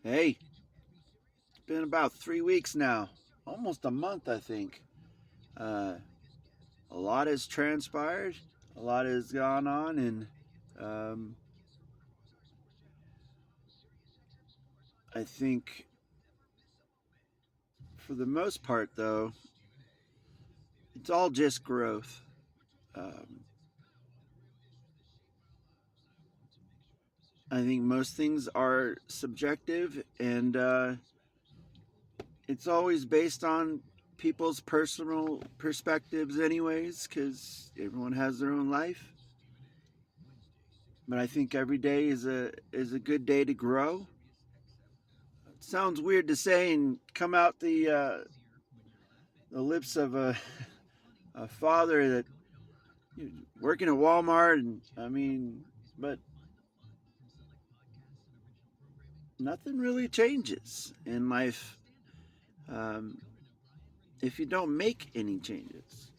Hey, it's been about 3 weeks now, almost a month, I think. Uh, a lot has transpired, a lot has gone on, and um, I think for the most part, though, it's all just growth. Um, I think most things are subjective, and it's always based on people's personal perspectives, anyways, because everyone has their own life. But I think every day is a good day to grow. It sounds weird to say and come out the lips of a father that working at Walmart, and I mean, but nothing really changes in life um, if you don't make any changes.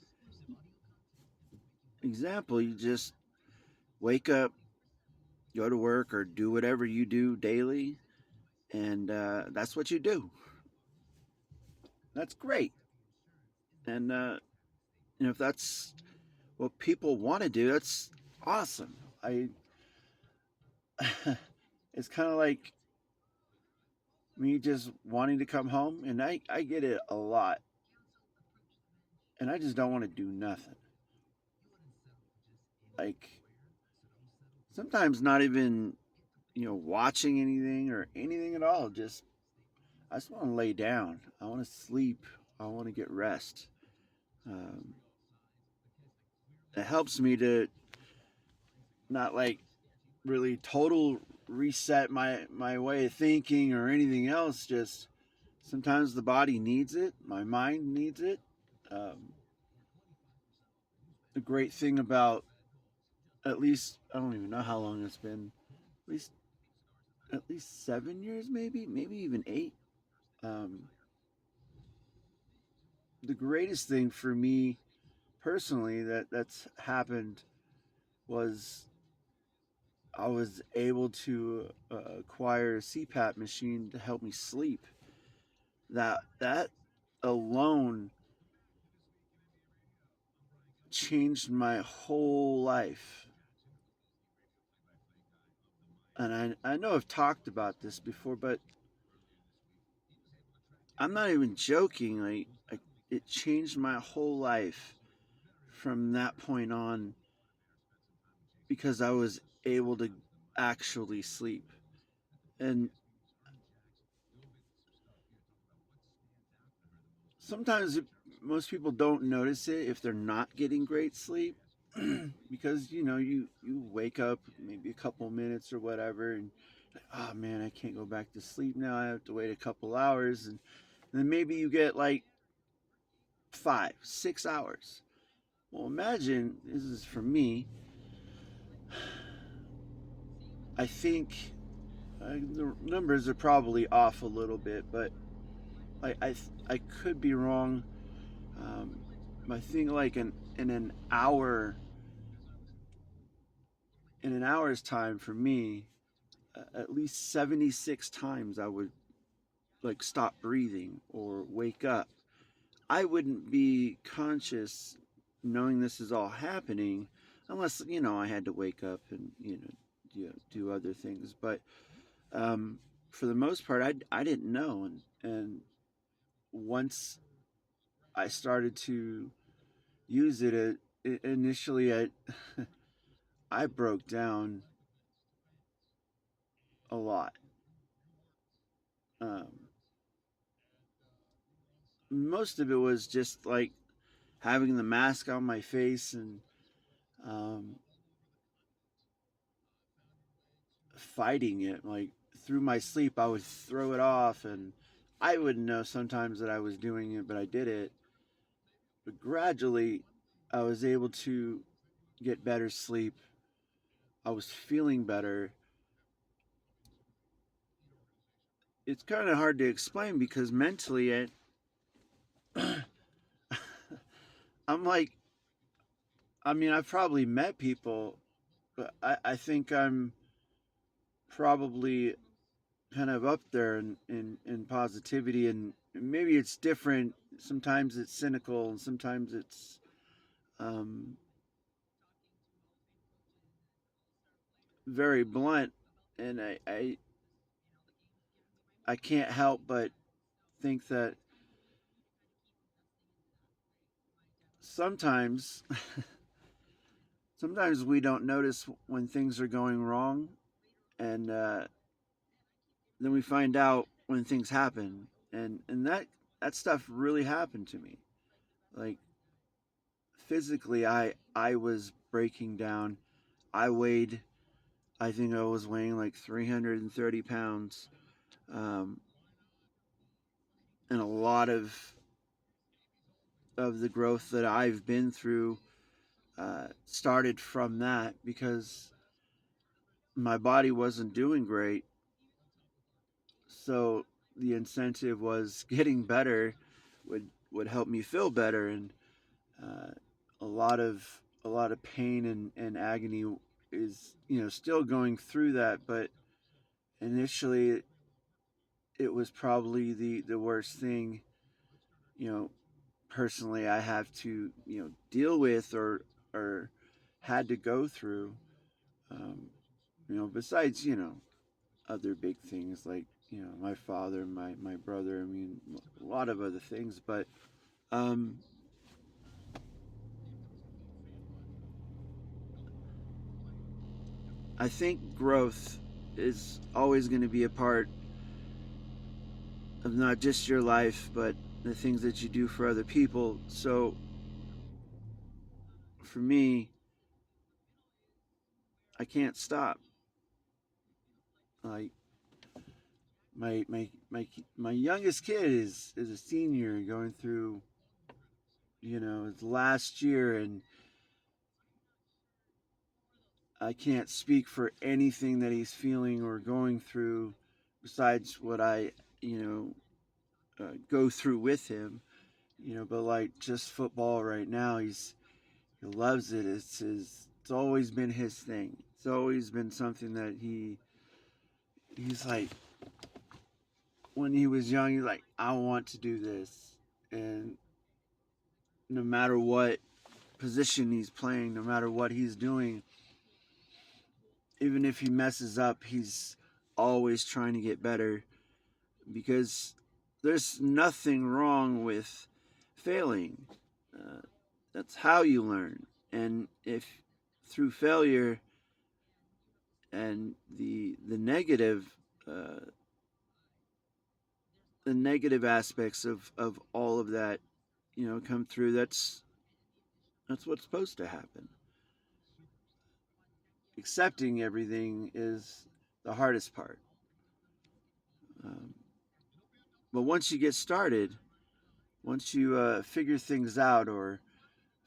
Example, you just wake up, go to work, or do whatever you do daily, and that's what you do. That's great, and if that's what people want to do, that's awesome. I it's kind of like me just wanting to come home, and I get it a lot, and I just don't want to do nothing. Like sometimes not even watching anything or anything at all. Just I just want to lay down. I want to sleep. I want to get rest. Um, it helps me to not like really total reset my way of thinking or anything else. Just sometimes the body needs it. My mind needs it. Um, the great thing about at least I don't even know how long it's been. At least 7 years, maybe even 8. Um, the greatest thing for me personally that's happened was I was able to acquire a CPAP machine to help me sleep. That alone changed my whole life. And I know I've talked about this before, but I'm not even joking. It changed my whole life from that point on because I was able to actually sleep. And sometimes most people don't notice it if they're not getting great sleep because you wake up maybe a couple minutes or whatever and like, oh man, I can't go back to sleep now. I have to wait a couple hours, and then maybe you get like 5 6 hours. Well, imagine this is for me. I think the numbers are probably off a little bit, but I could be wrong. Um, I think like in an hour in an hour's time for me, at least 76 times I would like stop breathing or wake up. I wouldn't be conscious knowing this is all happening unless I had to wake up and do other things. But for the most part, I didn't know, and once I started to use it initially, I broke down a lot. Um, Most of it was just like having the mask on my face and um, fighting it. Like through my sleep, I would throw it off, and I wouldn't know sometimes that I was doing it, but I did it. But gradually, I was able to get better sleep. I was feeling better. It's kind of hard to explain because mentally, I'm like, I mean, I've probably met people, but I think I'm probably kind of up there in positivity, and maybe it's different. Sometimes it's cynical, and sometimes it's um, very blunt. And I can't help but think that sometimes sometimes we don't notice when things are going wrong, and then we find out when things happen, and that stuff really happened to me. Like physically, I was breaking down. I weighed, I think I was weighing like 330 pounds, um, and a lot of the growth that I've been through started from that because my body wasn't doing great. So the incentive was getting better would help me feel better, and uh, a lot of pain and agony is still going through that. But initially it was probably the worst thing you know personally I have to deal with or had to go through. um, besides other big things like my father, my brother. I mean, a lot of other things, but um, I think growth is always going to be a part of not just your life, but the things that you do for other people. So for me, I can't stop. Like my youngest kid is a senior going through his last year, and I can't speak for anything that he's feeling or going through besides what I go through with him. But like just football right now, he loves it. It's always been his thing. It's always been something that he's like, when he was young, he's like, I want to do this. And no matter what position he's playing, no matter what he's doing, even if he messes up, he's always trying to get better, because there's nothing wrong with failing. Uh, that's how you learn. And if through failure and uh, the negative aspects of all of that come through, that's what's supposed to happen. Accepting everything is the hardest part. um, but once you get started, once you figure things out or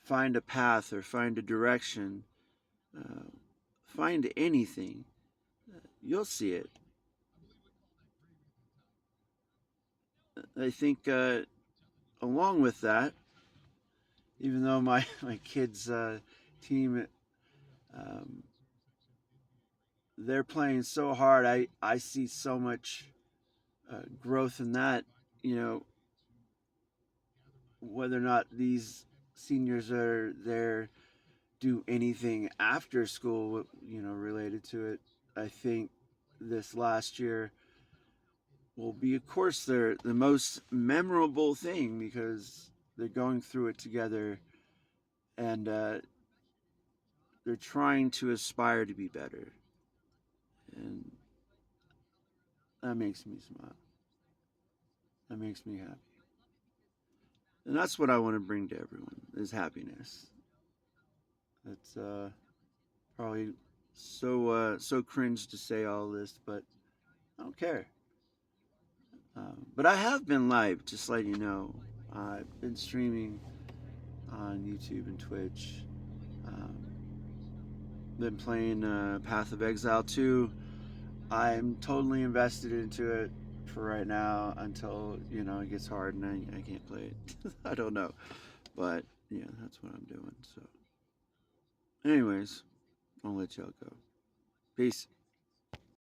find a path or find a direction, uh, find anything, you'll see it. I think along with that, even though my kids' team, um, they're playing so hard, I see so much growth in that. You know, whether or not these seniors are there do anything after school, related to it, I think this last year will be, of course, the most memorable thing because they're going through it together, and they're trying to aspire to be better, and that makes me smile. That makes me happy, and that's what I want to bring to everyone is happiness. It's probably so cringe to say all this, but I don't care. But I have been live, just letting you know. I've been streaming on YouTube and Twitch. Um, been playing Path of Exile 2. I'm totally invested into it for right now until it gets hard and I can't play it. I don't know, but yeah, that's what I'm doing. So, anyways, I'll let y'all go. Peace.